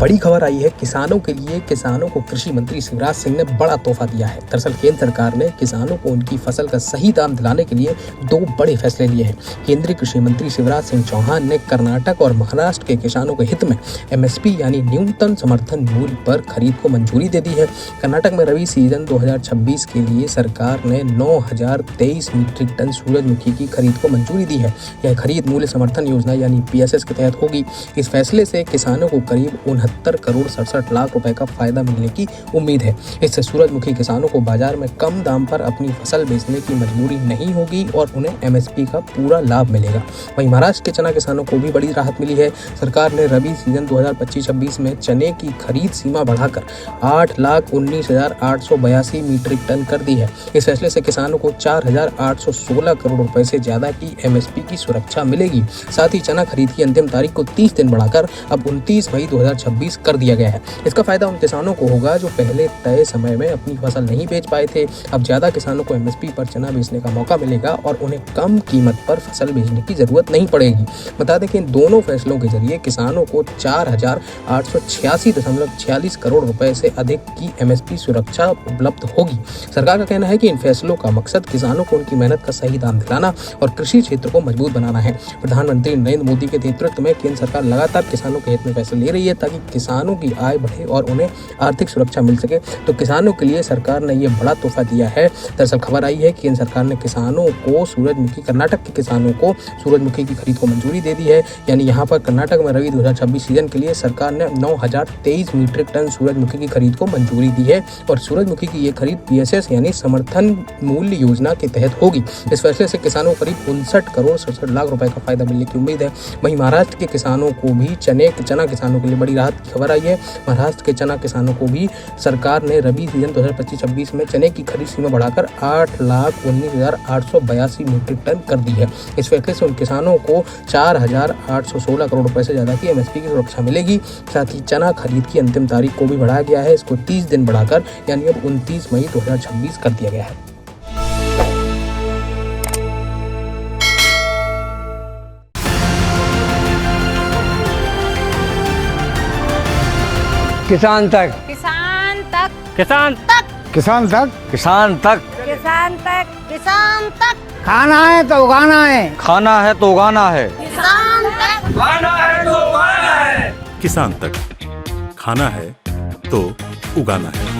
बड़ी खबर आई है किसानों के लिए। किसानों को कृषि मंत्री शिवराज सिंह ने बड़ा तोहफा दिया है। दरअसल केंद्र सरकार ने किसानों को उनकी फसल का सही दाम दिलाने के लिए दो बड़े फैसले लिए हैं। केंद्रीय कृषि मंत्री शिवराज सिंह चौहान ने कर्नाटक और महाराष्ट्र के किसानों के हित में एमएसपी यानी न्यूनतम समर्थन मूल्य पर खरीद को मंजूरी दे दी है। कर्नाटक में रबी सीजन 2026 के लिए सरकार ने 9023 मीट्रिक टन सूरजमुखी की खरीद को मंजूरी दी है। यह खरीद मूल्य समर्थन योजना यानी पीएसएस के तहत होगी। इस फैसले से किसानों को करीब 69 करोड़ 67 लाख रुपए का फायदा मिलने की उम्मीद है। इससे सूरजमुखी किसानों को बाजार में कम दाम पर अपनी फसल बेचने की मजबूरी नहीं होगी और उन्हें एमएसपी का पूरा लाभ मिलेगा। वहीं महाराष्ट्र के चना किसानों को भी बड़ी राहत मिली है। सरकार ने रबी सीजन 2025-26 में चने की खरीद सीमा बढ़ाकर 8,19,882 मीट्रिक टन कर दी है। इस फैसले से किसानों को 4,816 करोड़ रुपए से ज्यादा की एमएसपी की सुरक्षा मिलेगी। साथ ही चना खरीद की अंतिम तारीख को 30 दिन बढ़ाकर अब 29 मई 2026 कर दिया गया है। इसका फायदा उन किसानों को होगा जो पहले तय समय में अपनी फसल नहीं बेच पाए थे। अब ज्यादा किसानों को एमएसपी पर चना बेचने का मौका मिलेगा और उन्हें कम कीमत पर फसल बेचने की जरूरत नहीं पड़ेगी। बता दें कि इन दोनों फैसलों के जरिए किसानों को 4,886.46 करोड़ रुपए से अधिक की एमएसपी सुरक्षा उपलब्ध होगी। सरकार का कहना है कि इन फैसलों का मकसद किसानों को उनकी मेहनत का सही दाम दिलाना और कृषि क्षेत्र को मजबूत बनाना है। प्रधानमंत्री नरेंद्र मोदी के नेतृत्व में केंद्र सरकार लगातार किसानों के हित में फैसले ले रही है ताकि किसानों की आय बढ़े और उन्हें आर्थिक सुरक्षा मिल सके। तो किसानों के लिए सरकार ने ये बड़ा तोहफा दिया है। दरअसल खबर आई है कि केंद्र सरकार ने किसानों को कर्नाटक के किसानों को सूरजमुखी की खरीद को मंजूरी दे दी है। यानी यहाँ पर कर्नाटक में रबी 2026 सीजन के लिए सरकार ने 9023 मीट्रिक टन सूरजमुखी की खरीद को मंजूरी दी है और सूरजमुखी की ये खरीद पीएसएस यानी समर्थन मूल्य योजना के तहत होगी। इस फैसले से किसानों को करीब 59 करोड़ 67 लाख रुपए का फायदा मिलने की उम्मीद है। वहीं महाराष्ट्र के किसानों को भी चना किसानों के लिए बड़ी राहत की खबर आई है। महाराष्ट्र के चना किसानों को भी सरकार ने रबी सीजन 2025-26 में चने की खरीद सीमा बढ़ाकर 8,19,882 मीट्रिक टन कर दी है। इस फैसले से उन किसानों को 4,816 करोड़ रुपए से ज्यादा की एमएसपी की सुरक्षा मिलेगी। साथ ही चना खरीद की अंतिम तारीख को भी बढ़ाया गया है। इसको 30 दिन बढ़ाकर यानी अब 29 मई 2026 कर दिया गया है। किसान तक, किसान तक, किसान तक, किसान तक, किसान तक, किसान तक, किसान तक, खाना है तो उगाना है, खाना है तो उगाना है, किसान तक, खाना है तो उगाना है। किसान तक, खाना है तो उगाना है।